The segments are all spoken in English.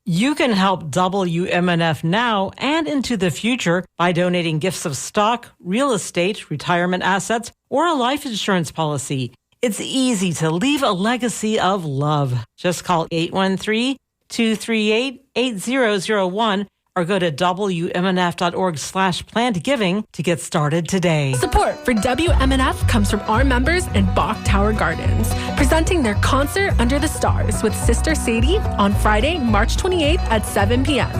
You can help WMNF now and into the future by donating gifts of stock, real estate, retirement assets, or a life insurance policy. It's easy to leave a legacy of love. Just call 813-238-8001 or go to WMNF.org/plannedgiving to get started today. Support for WMNF comes from our members in Bach Tower Gardens, presenting their concert Under the Stars with Sister Sadie on Friday, March 28th at 7 p.m.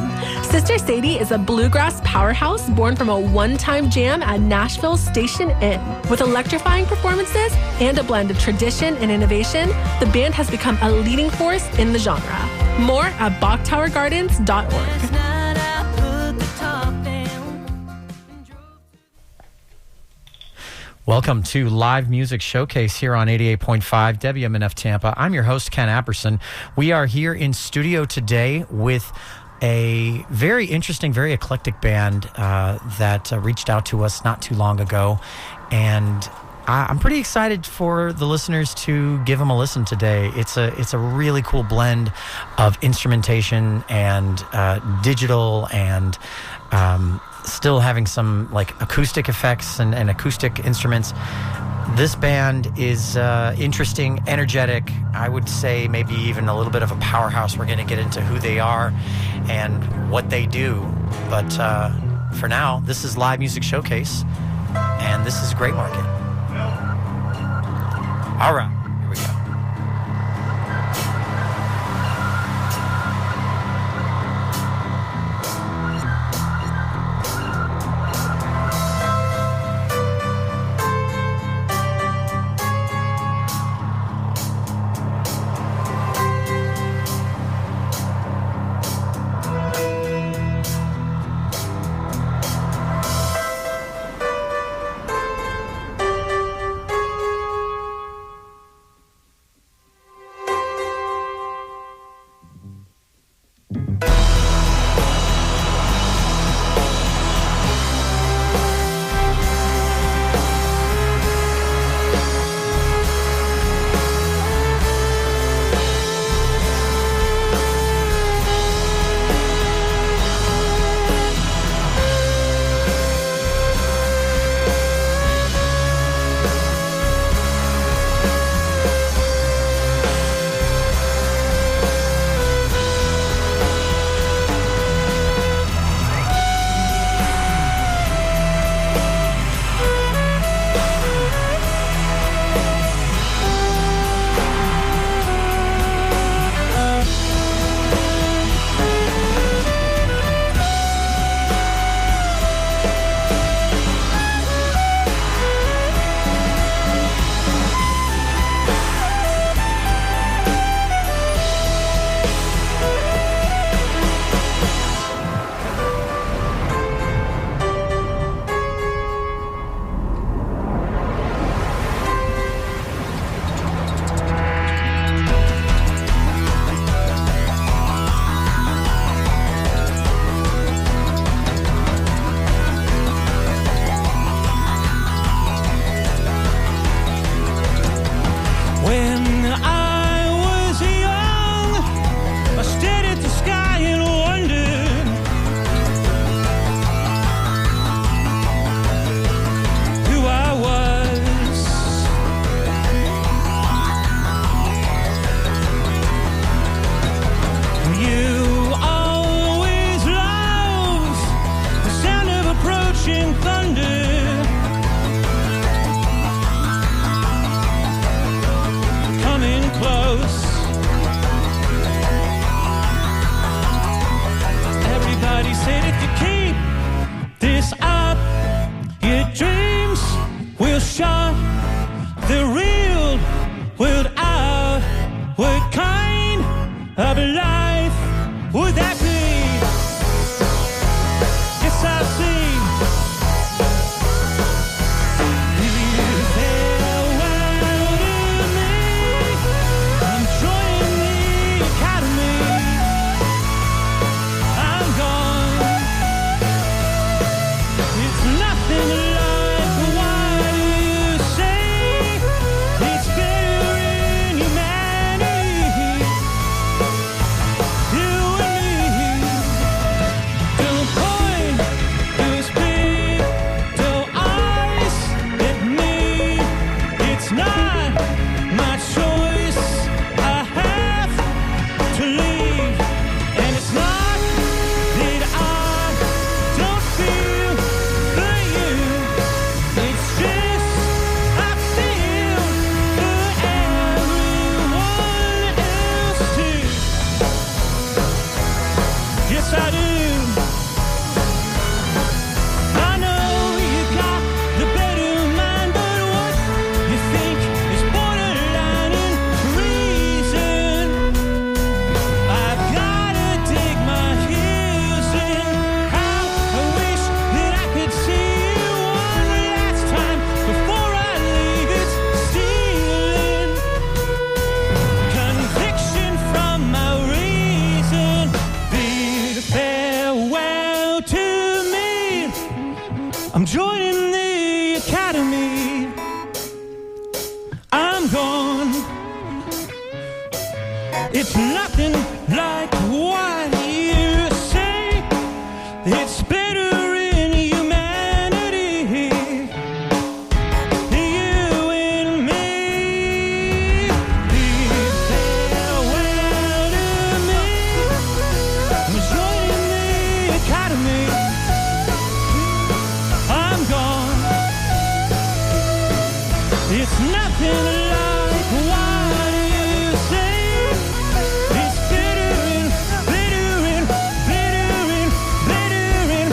Sister Sadie is a bluegrass powerhouse born from a one-time jam at Nashville Station Inn. With electrifying performances and a blend of tradition and innovation, the band has become a leading force in the genre. More at BachTowerGardens.org. Welcome to Live Music Showcase here on 88.5 WMNF Tampa. I'm your host, Ken Apperson. We are here in studio today with a very interesting, very eclectic band that reached out to us not too long ago. And I'm pretty excited for the listeners to give them a listen today. It's a really cool blend of instrumentation and digital and still having some like acoustic effects and acoustic instruments. This band is interesting, energetic. I would say maybe even a little bit of a powerhouse. We're going to get into who they are and what they do. But for now, this is Live Music Showcase, and this is GreyMarket. All right, here we go. It's nothing like what you say. It's better in humanity. You and me. Bid farewell to me. I'm joining the academy. I'm gone. It's nothing like what you say. It's bitter and bitter and bitter and bitter and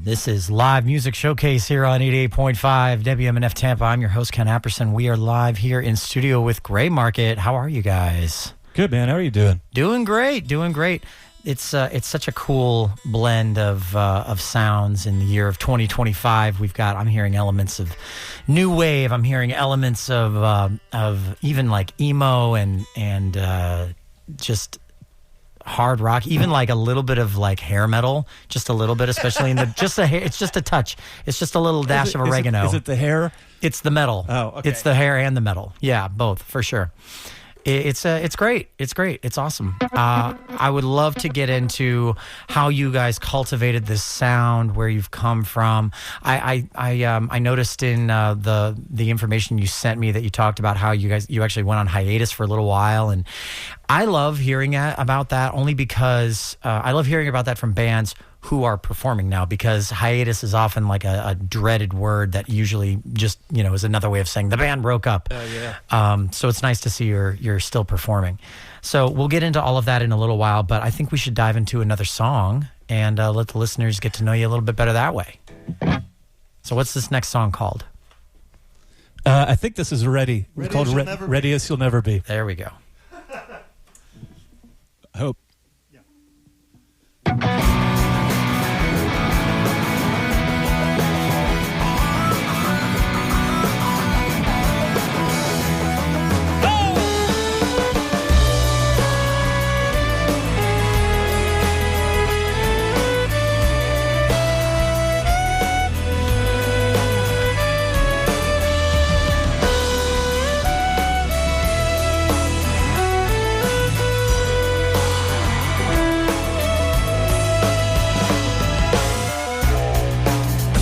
This is Live Music Showcase here on 88.5 WMNF Tampa. I'm your host, Ken Apperson. We are live here in studio with GreyMarket. How are you guys? Good, man. How are you doing? Doing great, doing great. It's such a cool blend of sounds in the year of 2025. I'm hearing elements of new wave. I'm hearing elements of even like emo and just hard rock, even like a little bit of like hair metal, just a little bit, especially in the it's just a touch. It's just a little dash of oregano. Is it the hair? It's the metal. Oh, okay. It's the hair and the metal. Yeah, both for sure. It's great. It's great. It's awesome. I would love to get into how you guys cultivated this sound, where you've come from. I noticed in the information you sent me that you talked about how you actually went on hiatus for a little while, and I love hearing about that only because I love hearing about that from bands who are performing now, because hiatus is often like a dreaded word that usually just, is another way of saying the band broke up. So it's nice to see you're still performing. So we'll get into all of that in a little while, but I think we should dive into another song and let the listeners get to know you a little bit better that way. So what's this next song called? I think this is Ready. It's called Ready as You'll Never Be. There we go. I hope.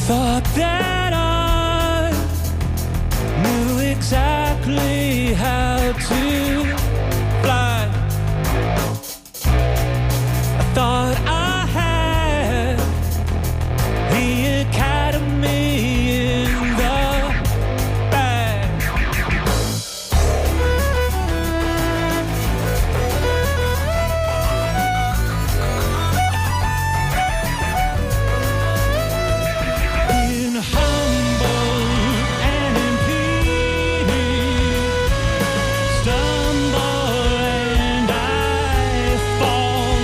Thought that I knew exactly how to fly. I thought I had the academy in the bag. In humble and impeded, stumble and I fall.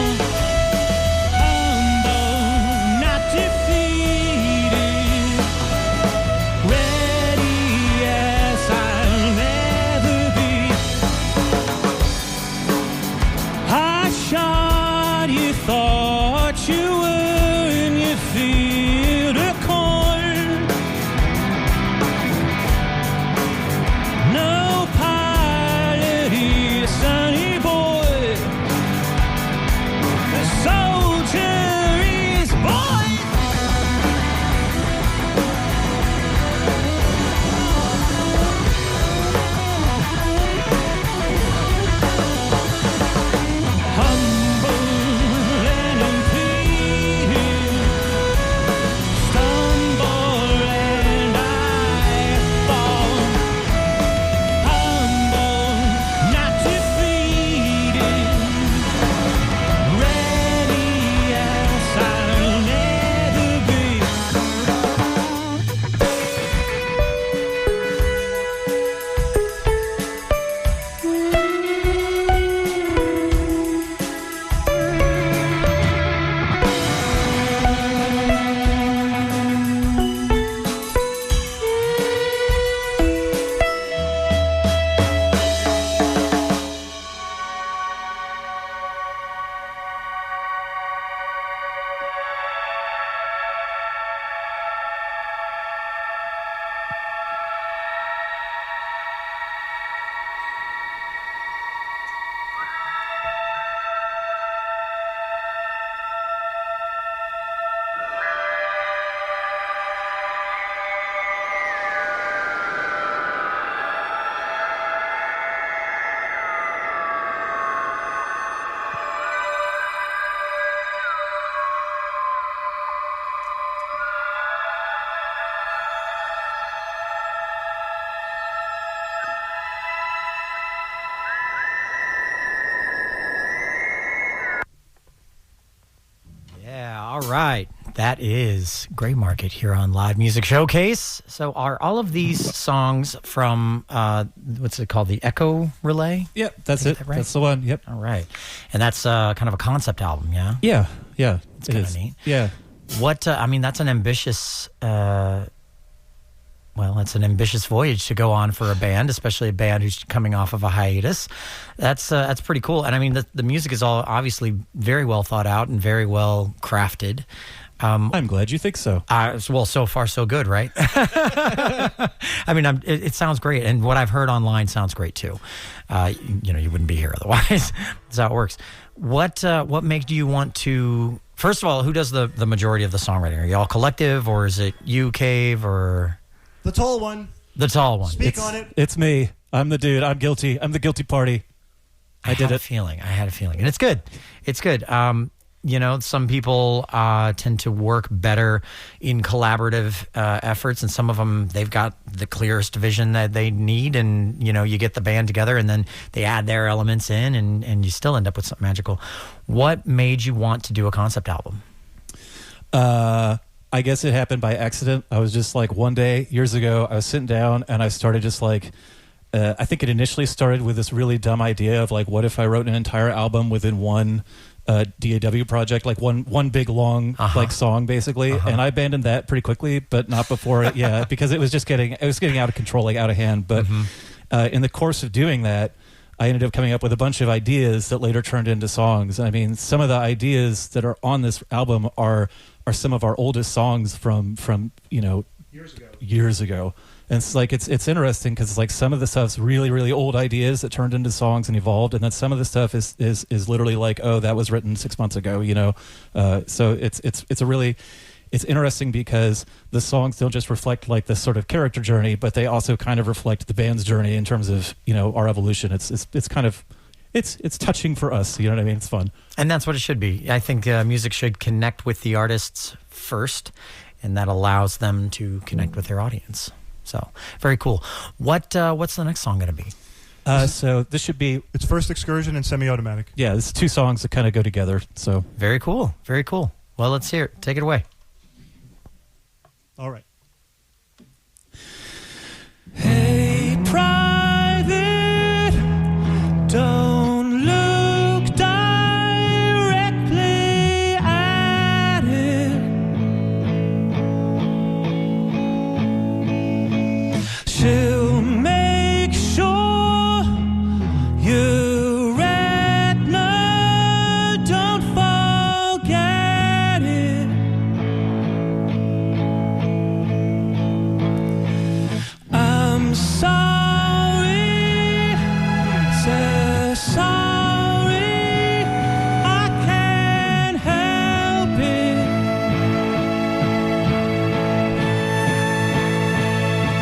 Humble, not defeated, ready as I'll never be. I shot, you thought you were in your field of corn. No pilot here, sonny boy. The soldier is born. Humble and impeded, stumble and I fall. Humble, not defeated, right. That is GreyMarket here on Live Music Showcase. So are all of these songs from, what's it called, the Echo Relay? Yep, that's it. Right? That's the one. Yep. All right. And that's kind of a concept album, yeah? Yeah. It's kind of neat. Yeah. What, that's an ambitious, it's an ambitious voyage to go on for a band, especially a band who's coming off of a hiatus. That's pretty cool. And the music is all obviously very well thought out and very well crafted. I'm glad you think so. Well, so far so good, right? It sounds great, and what I've heard online sounds great too. You wouldn't be here otherwise. That's how it works. What made you want to? First of all, who does the majority of the songwriting? Are y'all collective, or is it you, Cave, or the tall one? The tall one. Speak on it. It's me. I'm the dude. I'm guilty. I'm the guilty party. I had a feeling, and it's good. It's good. Some people tend to work better in collaborative efforts, and some of them, they've got the clearest vision that they need, and, you get the band together, and then they add their elements in, and you still end up with something magical. What made you want to do a concept album? I guess it happened by accident. I was just like, one day, years ago, I was sitting down, and I started just like, I think it initially started with this really dumb idea of like, what if I wrote an entire album within one DAW project, like one big long like song basically, and I abandoned that pretty quickly, but not before it, because it was getting out of control, like out of hand. But in the course of doing that, I ended up coming up with a bunch of ideas that later turned into songs. I mean, some of the ideas that are on this album are some of our oldest songs from years ago. And it's like it's interesting because it's like some of the stuff's really, really old ideas that turned into songs and evolved, and then some of the stuff is literally like, oh, that was written 6 months ago, So it's interesting because the songs don't just reflect like this sort of character journey, but they also kind of reflect the band's journey in terms of our evolution. It's kind of it's touching for us, you know what I mean? It's fun, and that's what it should be. I think music should connect with the artists first, and that allows them to connect with their audience. So very cool. What's the next song going to be? So this should be It's First Excursion and Semi-Automatic. Yeah, it's two songs that kind of go together. So very cool. Very cool. Well, let's hear it. Take it away. All right. Hey, private, don't look directly at it. She'll make sure your retina don't forget it. I'm sorry, so sorry, I can't help it.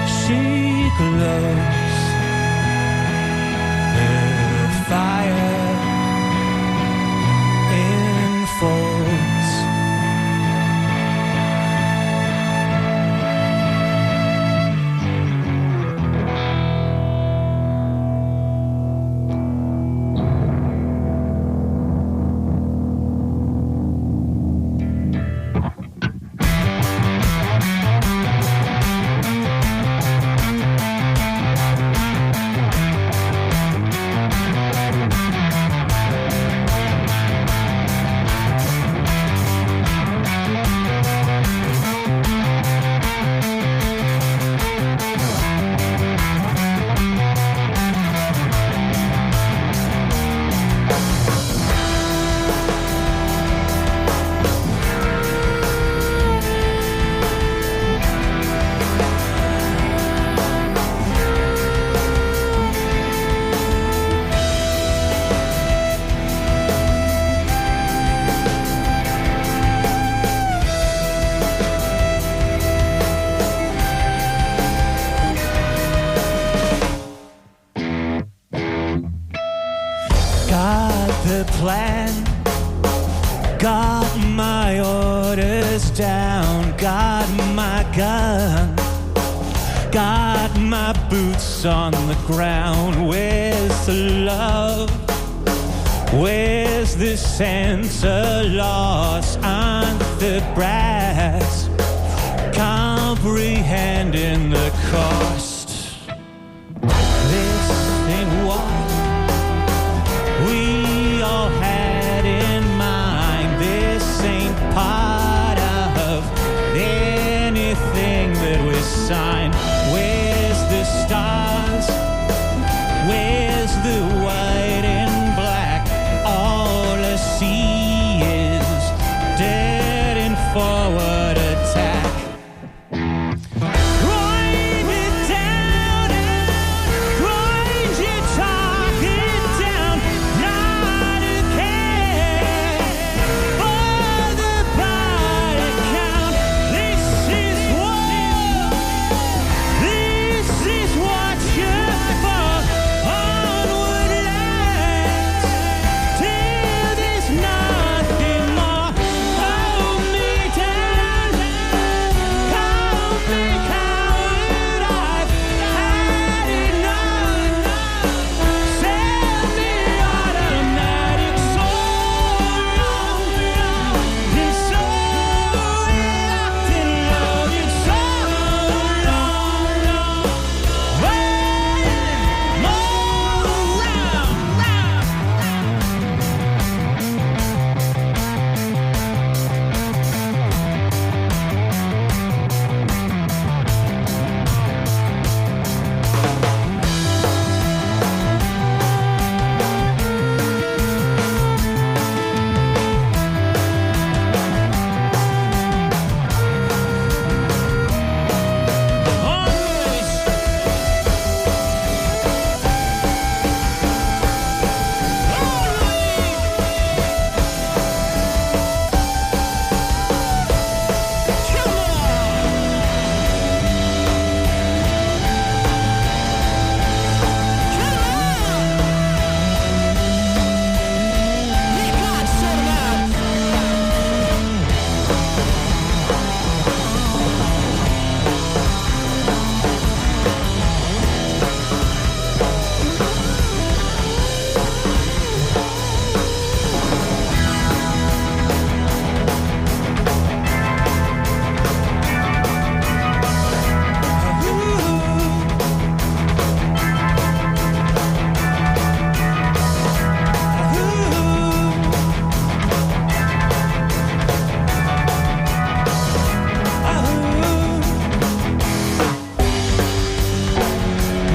She glows, her fire enfolds. Got the plan, got my orders down, got my gun, got my boots on the ground. Where's the love? Where's the sense of loss on the brass? Comprehending the cost. This ain't what we all had in mind. This ain't part of anything that we signed. Where's the stars? Where's the white and black? All I see is dead and forward attack. Grind it down, grind your target down, not a care for the body count. This is what you're for. Onward lads, till there's nothing more. Hold me down, call me coward. I've had enough. Sell me automatic. So long, been so locked and loaded. So long, waiting more around.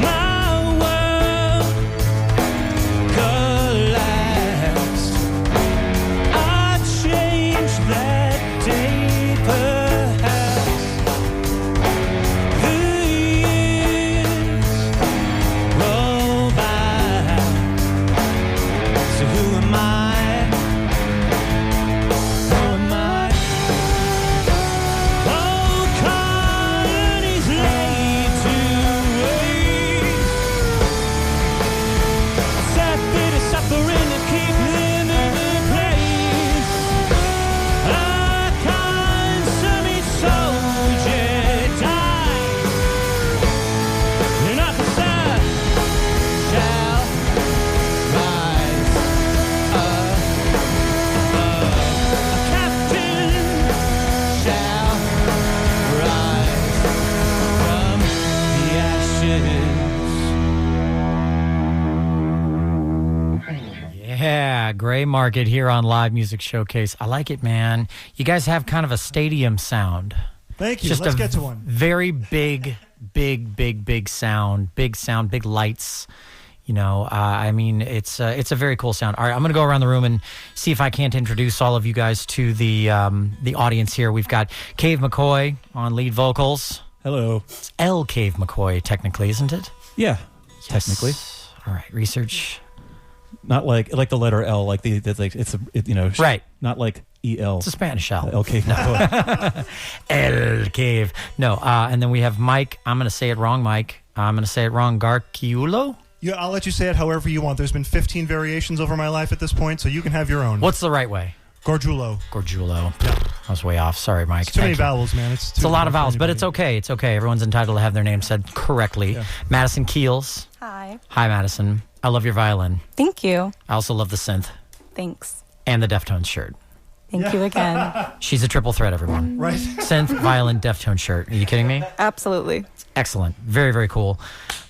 My world collapsed. I changed that day, perhaps. The years roll by. So who am I? Who am I? Old colonies laid to waste. Sad bit of suffering to keep them in their place. A consummate soldier died. An officer shall rise. A captain shall rise from the ashes. Yeah, GreyMarket here on Live Music Showcase. I like it, man. You guys have kind of a stadium sound. Thank you. Just Let's a get to one. Very big sound, big lights. You know, I mean, it's a very cool sound. All right, I'm going to go around the room and see if I can't introduce all of you guys to the audience here. We've got Cave McCoy on lead vocals. Hello. It's L. Cave McCoy, technically, isn't it? Yeah, Yes. technically. All right, research. Not like the letter L, like that's like it's a Right. Not like EL. It's a Spanish L. Okay. El Cave. No, and then we have Mike. I'm going to say it wrong, Mike. I'm going to say it wrong. Garciulo? Yeah, I'll let you say it however you want. There's been 15 variations over my life at this point, so you can have your own. What's the right way? Gorgiulo. Gorgiulo. I was way off. Sorry, Mike. It's too many Thank you. vowels, man. It's It's a lot of vowels, but it's okay. It's okay. Everyone's entitled to have their name said correctly. Yeah. Madison Keels. Hi. Hi, Madison. I love your violin. Thank you. I also love the synth. Thanks. And the Deftones shirt. Thank you again. She's a triple threat, everyone. Right. Synth, violin, Deftone shirt. Are you kidding me? Absolutely. Excellent. Very, very cool.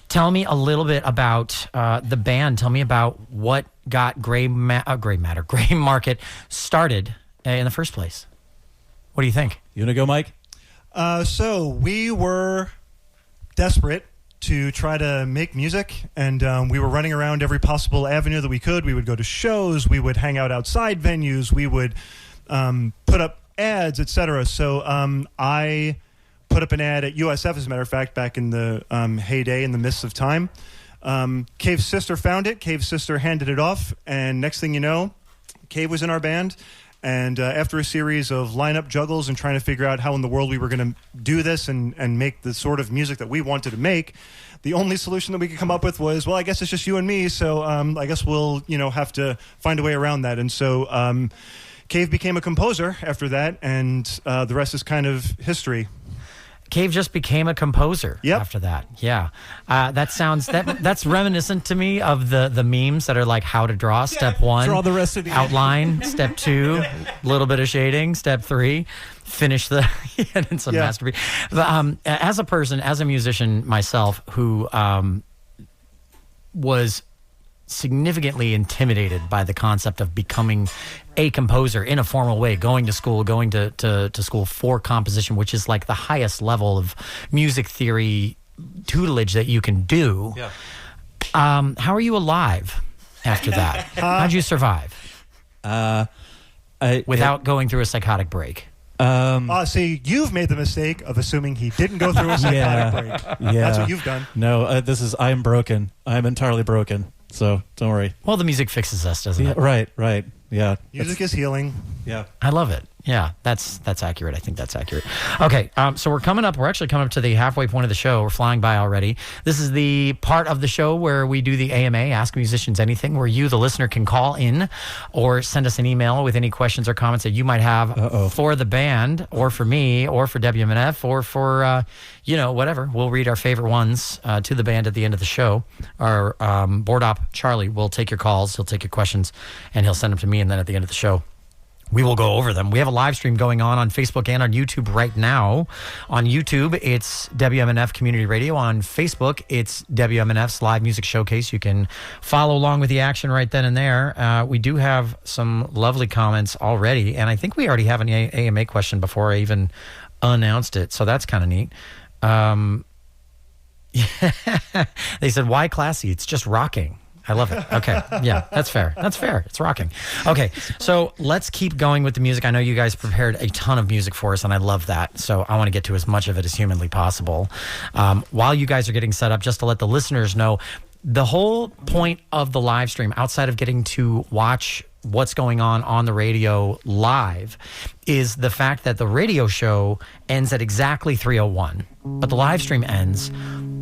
Tell me a little bit about the band. Tell me about what got GreyMarket started in the first place. What do you think? You want to go, Mike? So we were desperate to try to make music, and we were running around every possible avenue that we could. We would go to shows. We would hang out outside venues. We would put up ads, etc. So I put up an ad at USF, as a matter of fact, back in the heyday, in the mists of time. Cave's sister found it. Cave's sister handed it off, and next thing you know, Cave was in our band. And after a series of lineup juggles and trying to figure out how in the world we were going to do this and make the sort of music that we wanted to make, the only solution that we could come up with was, well, I guess it's just you and me, so I guess we'll have to find a way around that. And so Cave became a composer after that, and the rest is kind of history. Cave just became a composer after that. Yeah. That's reminiscent to me of the memes that are like how to draw. Step 1, draw the rest of the outline. Step 2, a little bit of shading. Step 3, finish the and it's a masterpiece. But, as a person, as a musician myself, who was significantly intimidated by the concept of becoming a composer in a formal way, going to school for composition, which is like the highest level of music theory tutelage that you can do. Yeah. How are you alive after that? How'd you survive? Without going through a psychotic break? See, you've made the mistake of assuming he didn't go through a psychotic break. Yeah. That's what you've done. No, I'm broken. I'm entirely broken. So don't worry. Well, the music fixes us, doesn't it? Right. Yeah. Music is healing. Yeah. I love it. Yeah, that's accurate. I think that's accurate. Okay, so we're actually coming up to the halfway point of the show. We're flying by already. This is the part of the show where we do the AMA, Ask Musicians Anything, where you, the listener, can call in or send us an email with any questions or comments that you might have for the band or for me or for WMNF or for, whatever. We'll read our favorite ones to the band at the end of the show. Our board op, Charlie, will take your calls. He'll take your questions, and he'll send them to me, and then at the end of the show, we will go over them. We have a live stream going on Facebook and on YouTube right now. On YouTube, it's WMNF Community Radio. On Facebook, it's WMNF's Live Music Showcase. You can follow along with the action right then and there. We do have some lovely comments already, and I think we already have an AMA question before I even announced it, so that's kind of neat. They said, why classy? It's just rocking. I love it. Okay. Yeah, that's fair. It's rocking. Okay, so let's keep going with the music. I know you guys prepared a ton of music for us, and I love that. So I want to get to as much of it as humanly possible. While you guys are getting set up, just to let the listeners know, the whole point of the live stream, outside of getting to watch what's going on the radio live, is the fact that the radio show ends at exactly 3:01, but the live stream ends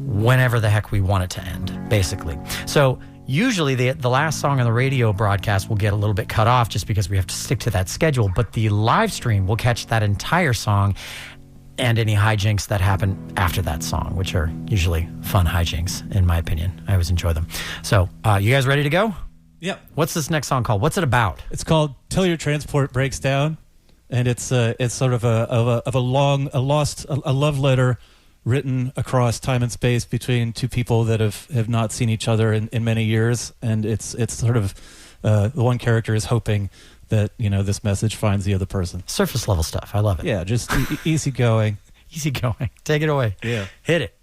whenever the heck we want it to end, basically. So usually the last song on the radio broadcast will get a little bit cut off just because we have to stick to that schedule, but the live stream will catch that entire song and any hijinks that happen after that song, which are usually fun hijinks, in my opinion. I always enjoy them. So, you guys ready to go? Yep. What's this next song called? What's it about? It's called "Till Your Transport Breaks Down," and it's sort of a love letter written across time and space between two people that have not seen each other in many years, and it's sort of the one character is hoping that this message finds the other person. Surface level stuff. I love it. Yeah, just easy going. Easy going. Take it away. Yeah, hit it.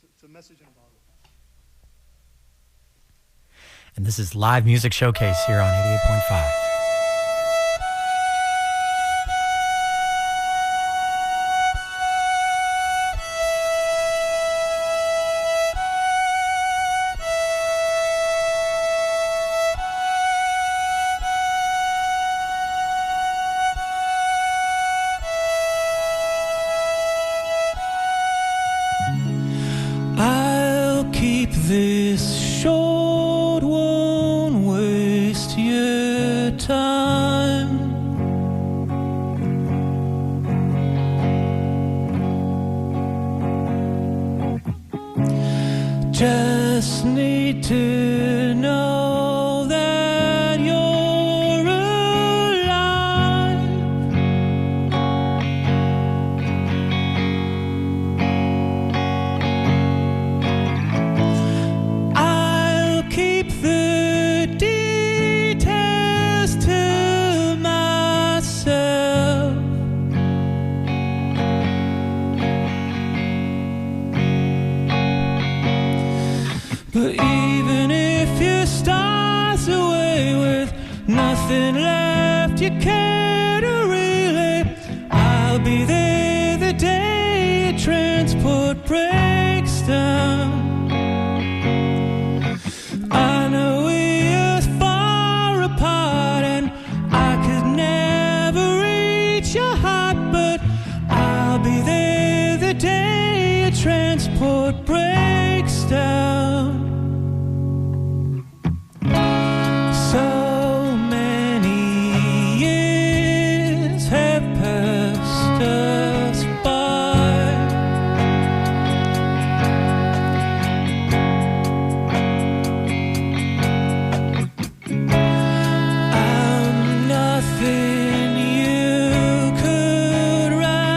It's a message in a bottle. And this is Live Music Showcase here on 88.5. Just need to know that nothing left you care to relay. I'll be there the day your transport breaks down. I know we're far apart and I could never reach your heart, but I'll be there the day your transport breaks down. So many years have passed us by. I'm nothing you could recognize.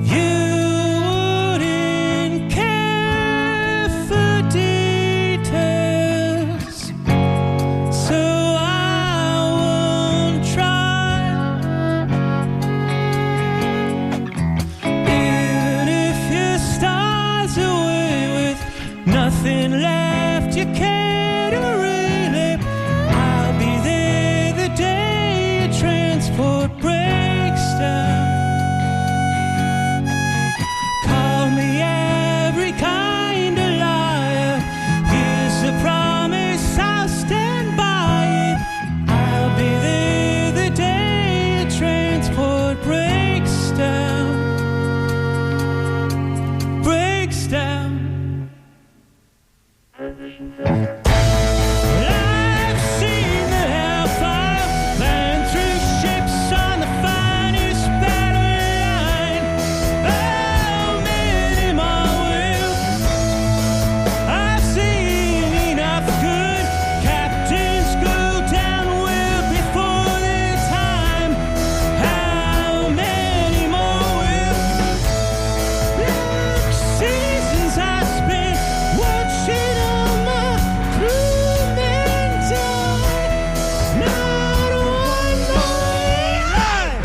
You wouldn't care for details, so I won't try. Even if your stars away with nothing left you care to relay, I'll be there the day your transport breaks down. Call me every kind of liar. Here's a promise, I'll stand by it. I'll be there the day your transport breaks down. Breaks down. Well, I've seen the hellfire burn through ships on the finest battle line. How many more will? I've seen enough good captains go down well before their time. How many more will? Like seasons I spent watching all my crewmen die. Not one more alive.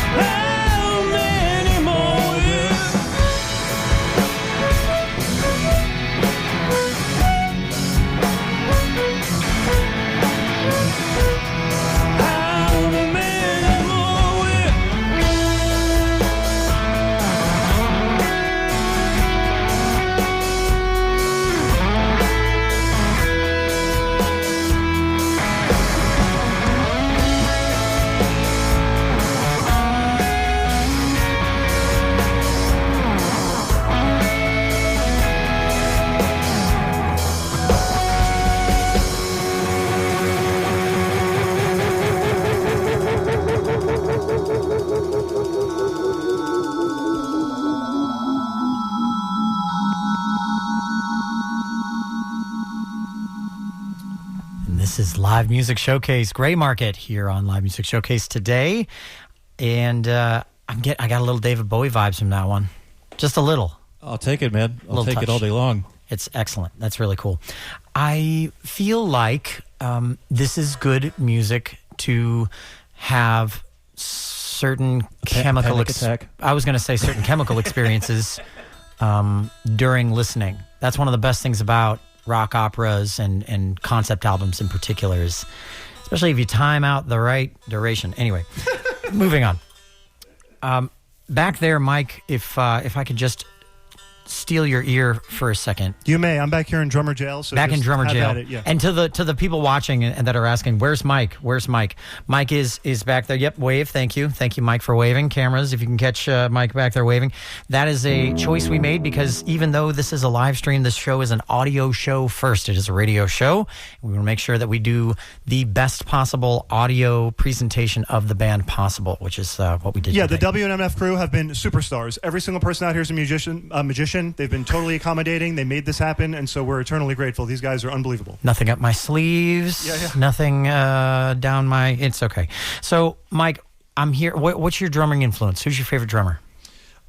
How many more will? How many more will? And this is Live Music Showcase, GreyMarket here on Live Music Showcase today. And I got a little David Bowie vibes from that one. Just a little. I'll take it, man. I'll Little take touch. it all day long. It's excellent. That's really cool. I feel like this is good music to have certain chemical panic attack. I was going to say certain chemical experiences during listening. That's one of the best things about rock operas and concept albums in particular, is especially if you time out the right duration. Anyway, moving on. Back there, Mike, if I could just steal your ear for a second. You may. I'm back here in drummer jail. So Back in just drummer have jail. at it, yeah. And to the people watching and that are asking, where's Mike? Where's Mike? Mike is back there. Yep, wave. Thank you, Mike, for waving. Cameras, if you can catch Mike back there waving. That is a choice we made because even though this is a live stream, this show is an audio show first. It is a radio show. We want to make sure that we do the best possible audio presentation of the band possible, which is what we did. Yeah, today. the WNMF crew have been superstars. Every single person out here is a magician. They've been totally accommodating. They made this happen, and so we're eternally grateful. These guys are unbelievable. Nothing up my sleeves. Yeah. Nothing down my. It's okay. So, Mike, I'm here. What's your drumming influence? Who's your favorite drummer?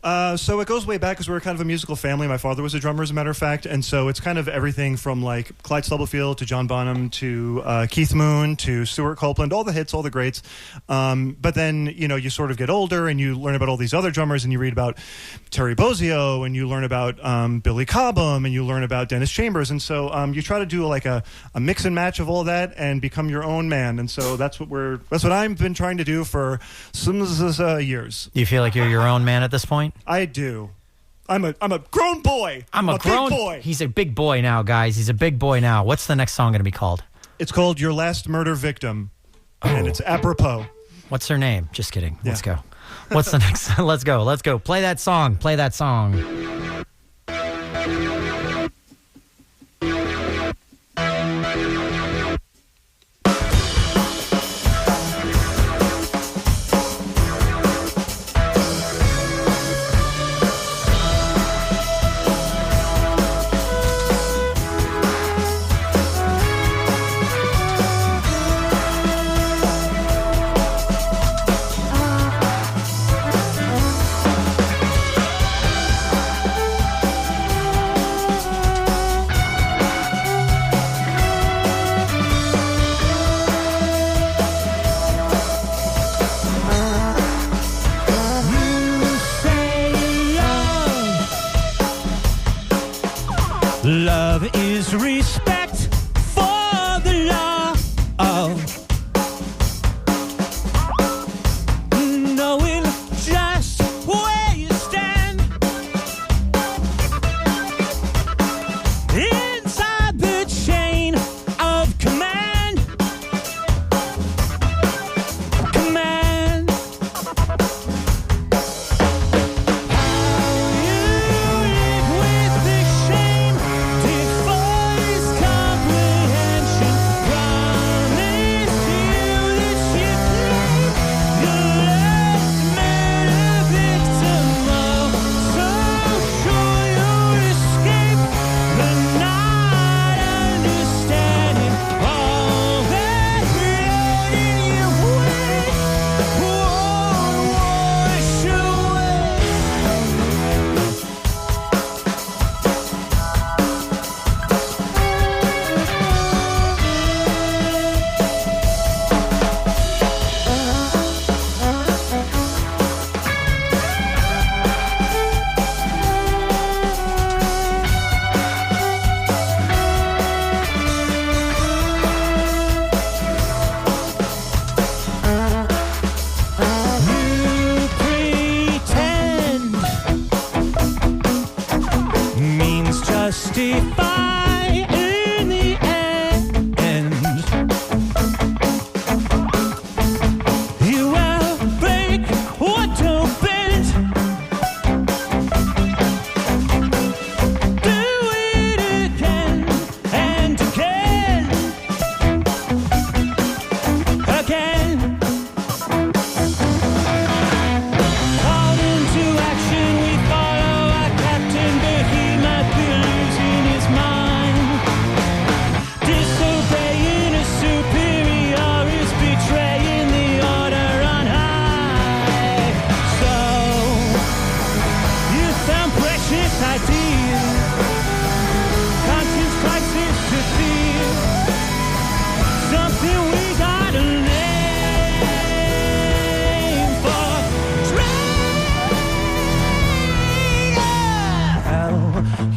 So it goes way back because we're kind of a musical family. My father was a drummer, as a matter of fact, and so it's kind of everything from like Clyde Stubblefield to John Bonham to Keith Moon to Stuart Copeland, all the hits, all the greats. But then, you sort of get older and you learn about all these other drummers and you read about Terry Bozzio and you learn about Billy Cobham and you learn about Dennis Chambers. And so you try to do like a mix and match of all that and become your own man. And so that's what I've been trying to do for some years. Do you feel like you're your own man at this point? I do. I'm a grown boy. I'm a grown big boy. He's a big boy now, guys. He's a big boy now. What's the next song going to be called? It's called Your Last Murder Victim, and it's apropos. What's her name? Just kidding. Yeah. Let's go. What's the next? Let's go. Play that song. Love is respect for the law of knowing just where you stand inside the chain of command. Justify in the end. You will break what don't bend. Do it again and again. Again. Called into action, we follow our captain, but he might be losing his mind. Disobeying a superior is betraying the order on high. So, you found precious ideas, conscience crisis to feel, something we gotta name for traitor.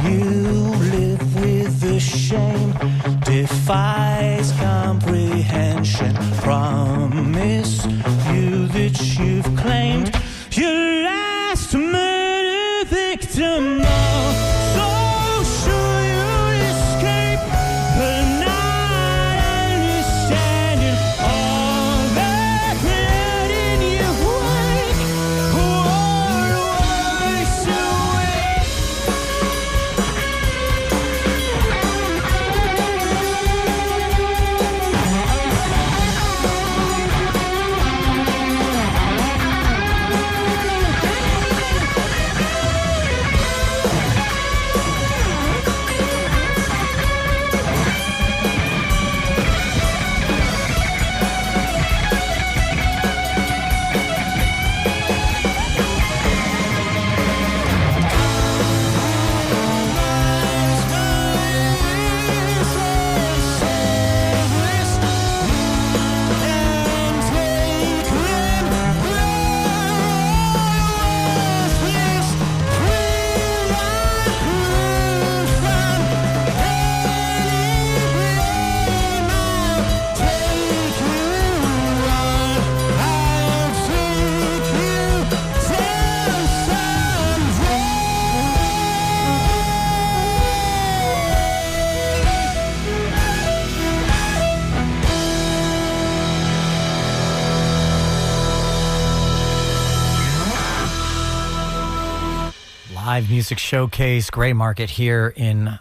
You live with the shame, defies comprehension. Promise you that you've claimed your last murder victim. Oh, so sure you'll escape, but not understanding all that blood in your wake. Worse away. live music showcase, GreyMarket here in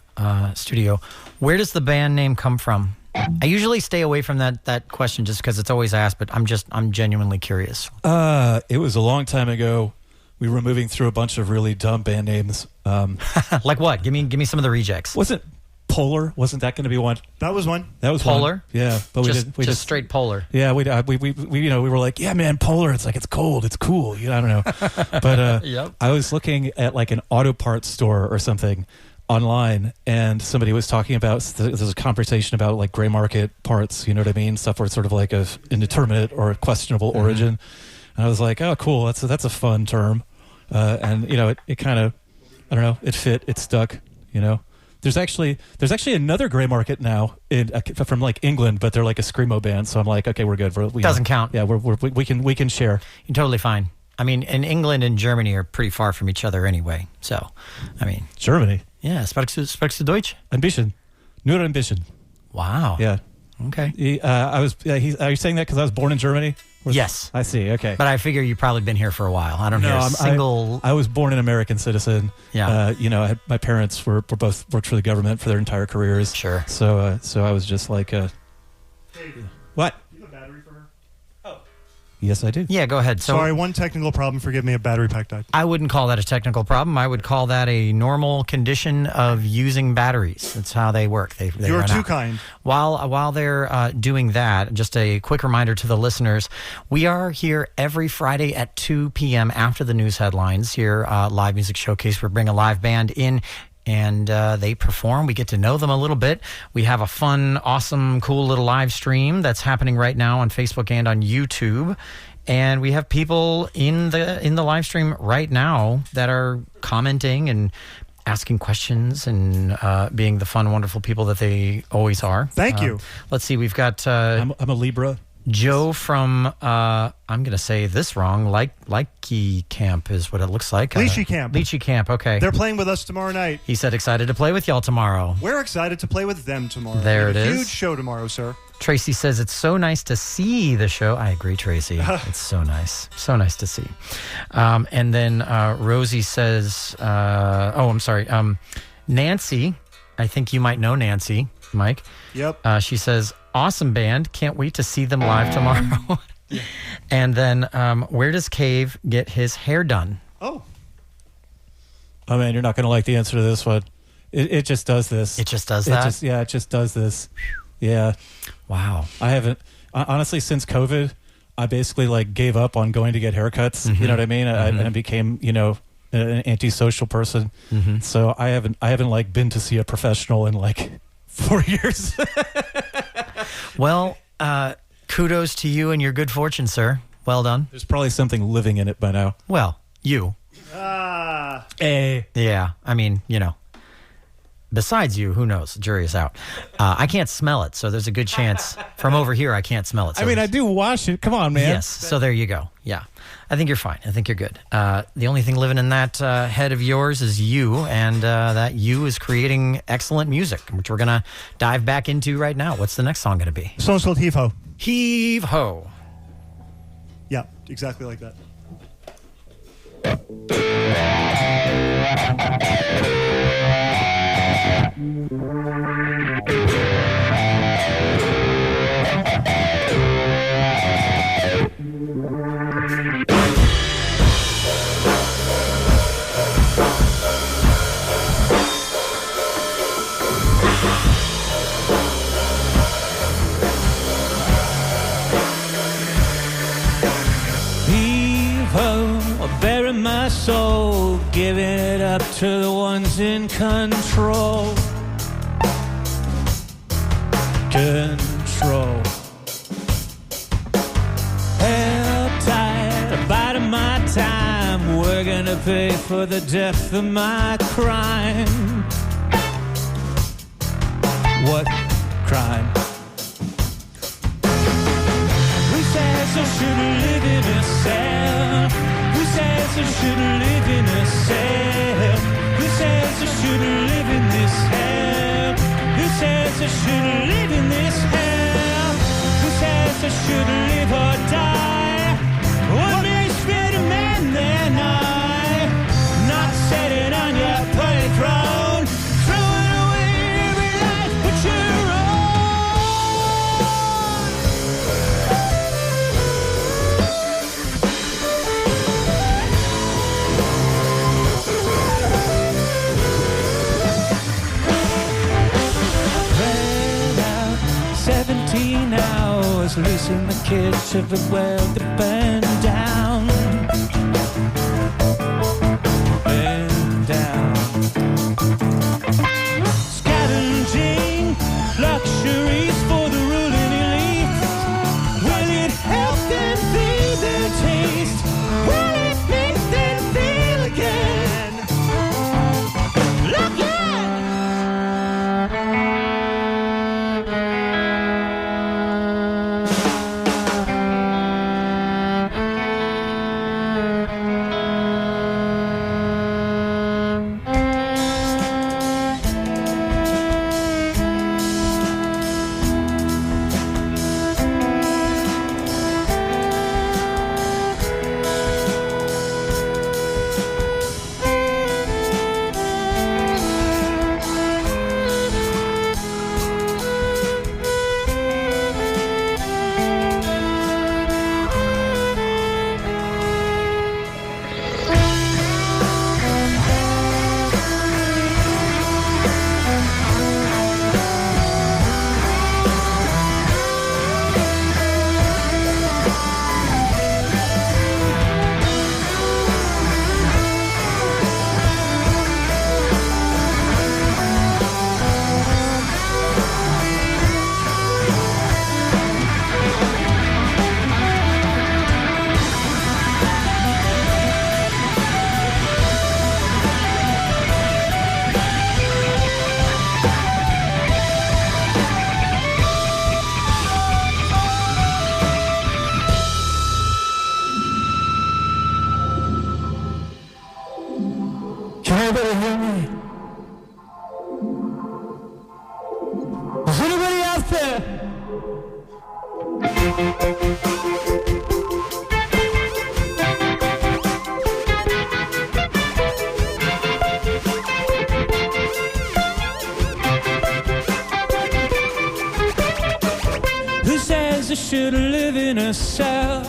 studio. Where does the band name come from? I usually stay away from that question just because it's always asked, but I'm genuinely curious. It was a long time ago. We were moving through a bunch of really dumb band names. Like what? Give me some of the rejects. Wasn't Polar? Wasn't that going to be one? That was one. That was Polar? One. Yeah, but we just straight Polar. Yeah, we were like, yeah, man, Polar. It's like it's cold, it's cool. I don't know. But Yep. I was looking at like an auto parts store or something online, and somebody was talking about there's a conversation about like GreyMarket parts. You know what I mean? Stuff where it's sort of like of indeterminate or questionable origin. And I was like, oh, cool. That's a fun term. And it kind of, I don't know, it fit, it stuck. There's actually another GreyMarket now from like England, but they're like a screamo band. So I'm like, okay, we're good. Doesn't count. Yeah, we can share. You're totally fine. I mean, and England and Germany are pretty far from each other anyway. So, I mean, Germany. Yeah, sprichst du Deutsch? Ambition, nur Ambition. Wow. Yeah. Okay. Are you saying that because I was born in Germany? Yes. I see. Okay. But I figure you've probably been here for a while. I don't hear a single... I was born an American citizen. Yeah. My parents were both worked for the government for their entire careers. Sure. So I was just like... Hey, what? do you have a battery for her? Yes, I do. Yeah, go ahead. So, Sorry, one technical problem. Forgive me, a battery pack died. I wouldn't call that a technical problem. I would call that a normal condition of using batteries. That's how they work. They You're run too out. kind. While they're doing that, just a quick reminder to the listeners, we are here every Friday at 2 p.m. after the news headlines here, Live Music Showcase. We bring a live band in, and they perform. We get to know them a little bit. We have a fun, awesome, cool little live stream that's happening right now on Facebook and on YouTube. And we have people in the live stream right now that are commenting and asking questions and being the fun, wonderful people that they always are. Thank you. Let's see. We've got I'm a Libra. Joe from, I'm going to say this wrong, Likey Camp is what it looks like. Lychee Camp. Lychee Camp, okay. They're playing with us tomorrow night. He said excited to play with y'all tomorrow. We're excited to play with them tomorrow. There We have it a is. Huge show tomorrow, sir. Tracy says it's so nice to see the show. I agree, Tracy. It's so nice. So nice to see. And then Rosie says, I'm sorry. Nancy, I think you might know Nancy, Mike. Yep. She says, awesome band. Can't wait to see them live tomorrow. And then where does Cave get his hair done? Oh, man, you're not going to like the answer to this one. It just does this. It just does that? It just does this. Yeah. Wow. I haven't, honestly, since COVID, I basically like gave up on going to get haircuts. Mm-hmm. You know what I mean? And I became, an antisocial person. Mm-hmm. So I haven't like been to see a professional in like 4 years. Well, kudos to you and your good fortune, sir. Well done. There's probably something living in it by now. Well, you. Hey. Yeah. I mean, besides you, who knows? The jury is out. I can't smell it, so there's a good chance. From over here, I can't smell it. So I do wash it. Come on, man. Yes, so there you go. Yeah. I think you're fine. I think you're good. The only thing living in that head of yours is you, and that you is creating excellent music, which we're going to dive back into right now. What's the next song going to be? song's called Heave Ho. Heave Ho. Yeah, exactly like that. Heave ho, bury my soul, give it up to the ones in control. Control. Held tight, biding my time. We're gonna pay for the depth of my crime. What crime? Who says I shouldn't live in a cell? Who says I shouldn't live in a cell? Who says I shouldn't live in this hell? Who says I shouldn't live in this hell? Who says I shouldn't live or die? What makes better man than I? Not setting on was loose in the kitchen, but well, to burn down. Burn down. Scavenging luxuries for the ruling elite. Will it help them feel their taste? Will it make them feel again? Look Can anybody hear me? Is anybody out there? Who says I should live in a cell?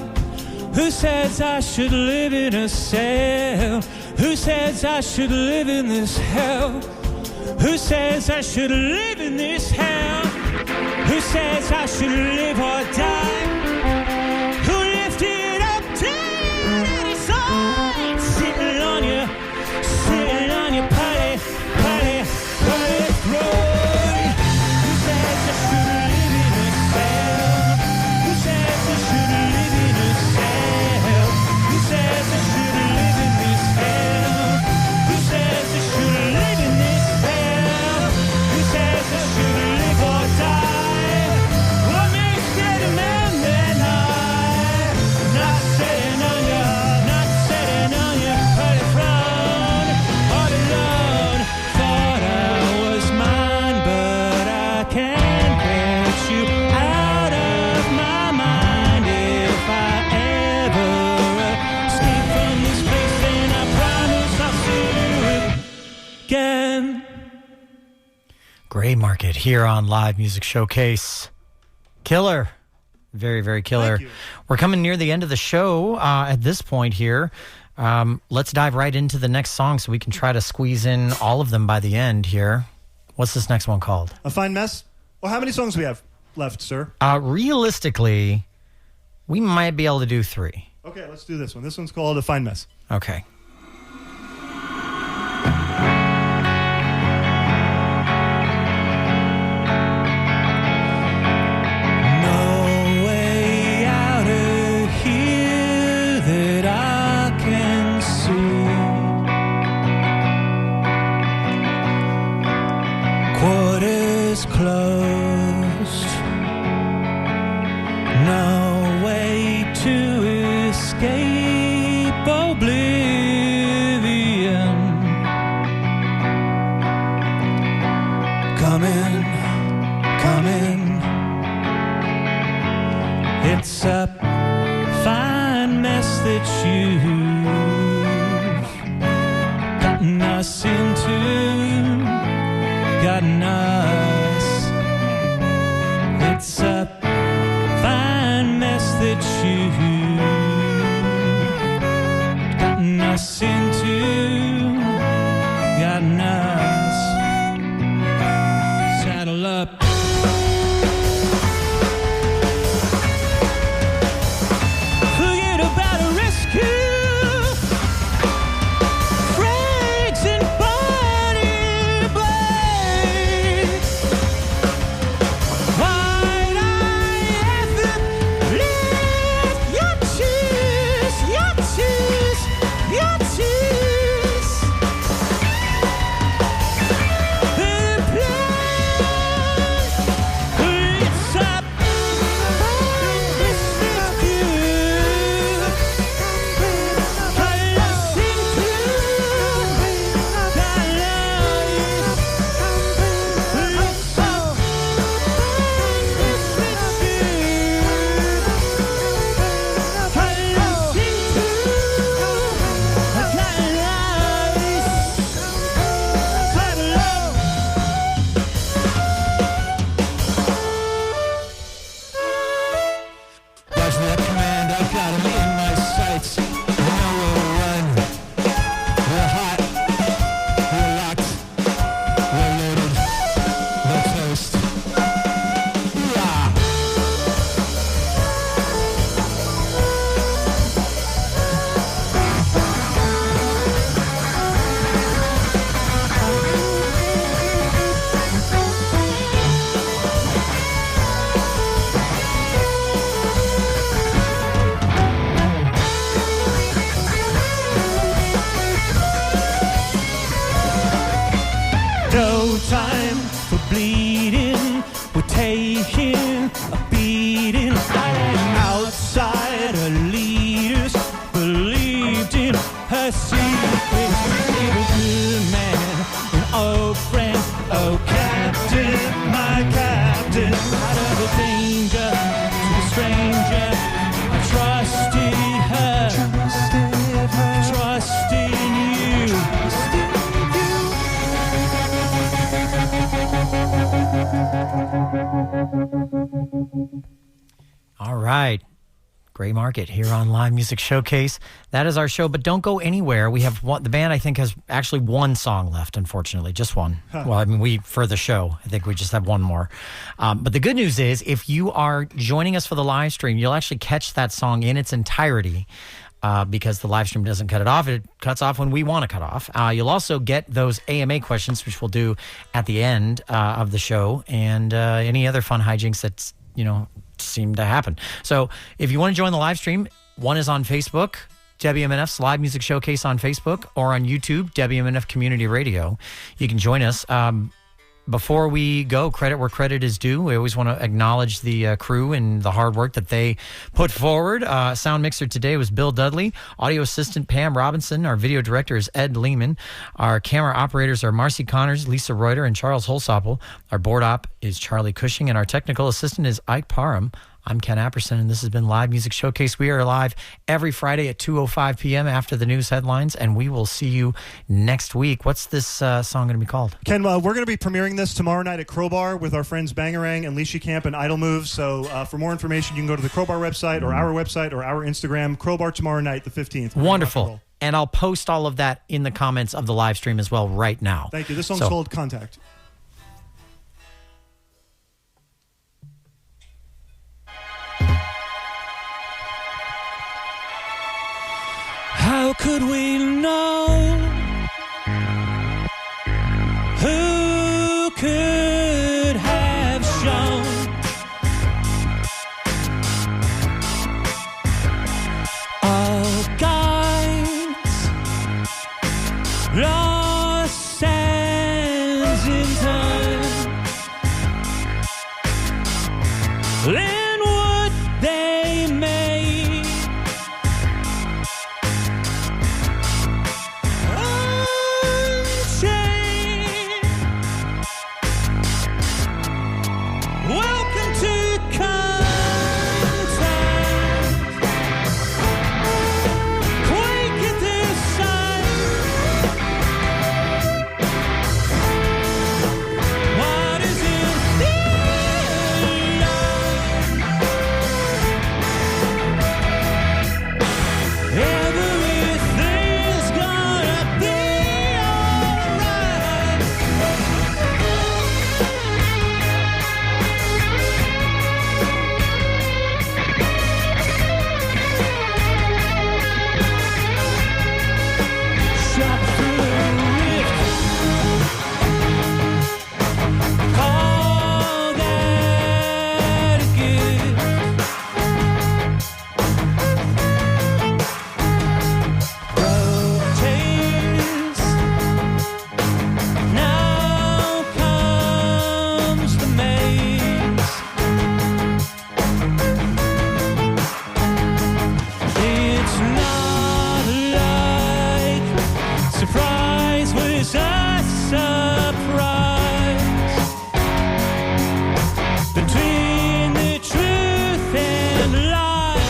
Who says I should live in a cell? Who says I should live in this hell? Who says I should live in this hell? Who says I should live or die? Who lifted up dirty sides? Sitting on your potty throne. Who says I should live in a cell? Who says I should live in a cell? Who says I should live in this hell? Who says I should live in this hell? Who says I should live or die? What makes dead a man than I? Not sitting on your pretty throne, all alone. Thought I was mine, but I can't get you out of my mind. If I ever escape from this place, then I promise I'll see you again. GreyMarket here on Live Music Showcase. Killer. Very, very killer. Thank you. We're coming near the end of the show at this point here. Let's dive right into the next song so we can try to squeeze in all of them by the end here. What's this next one called? A Fine Mess? Well, how many songs do we have left, sir? Realistically, we might be able to do 3. Okay, let's do this one. This one's called A Fine Mess. Okay. No way out of here that I can see. Quarters closed. No way to escape oblivion. Coming. It's a fine mess that you've gotten us into, gotten us. It's a fine mess that you've gotten us into, gotten us. Saddle up. drifted out of the danger to a stranger. I trusted her, trusted you. All right. GreyMarket here on Live Music Showcase. That is our show, but don't go anywhere. We have one, the band I think has actually one song left, unfortunately, just one. Well, I mean, for the show, I think we just have one more. But the good news is if you are joining us for the live stream, you'll actually catch that song in its entirety because the live stream doesn't cut it off. It cuts off when we want to cut off. You'll also get those AMA questions, which we'll do at the end of the show, and any other fun hijinks that's, seem to happen. So if you want to join the live stream, one is on Facebook, WMNF's Live Music Showcase on Facebook, or on YouTube, WMNF Community Radio. You can join us. Before we go, credit where credit is due. We always want to acknowledge the crew and the hard work that they put forward. Sound mixer today was Bill Dudley. Audio assistant Pam Robinson. Our video director is Ed Lehman. Our camera operators are Marcy Connors, Lisa Reuter, and Charles Holsopple. Our board op is Charlie Cushing, and our technical assistant is Ike Parham. I'm Ken Apperson, and this has been Live Music Showcase. We are live every Friday at 2:05 p.m. after the news headlines, and we will see you next week. What's this song going to be called? Ken, we're going to be premiering this tomorrow night at Crowbar with our friends Bangarang and Leashy Camp and Idle Moves. So for more information, you can go to the Crowbar website or our Instagram. Crowbar tomorrow night, the 15th. Wonderful. And I'll post all of that in the comments of the live stream as well right now. Thank you. This song's called Contact. How could we know? Who could have shown? All guides, lost sands in time. Then would they make welcome to contact. Quake at the sight. What is it? Everything's gonna be alright. Shot through the rift. Call that a gift. Broke taste. Now comes the maze. It's not like surprise was a surprise. Between the truth and lies,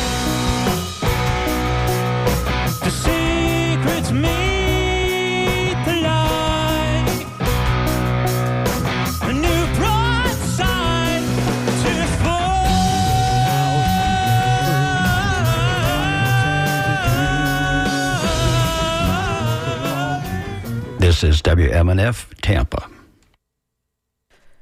the secrets meet the light. A new broadside to fall. This is WMNF Tampa.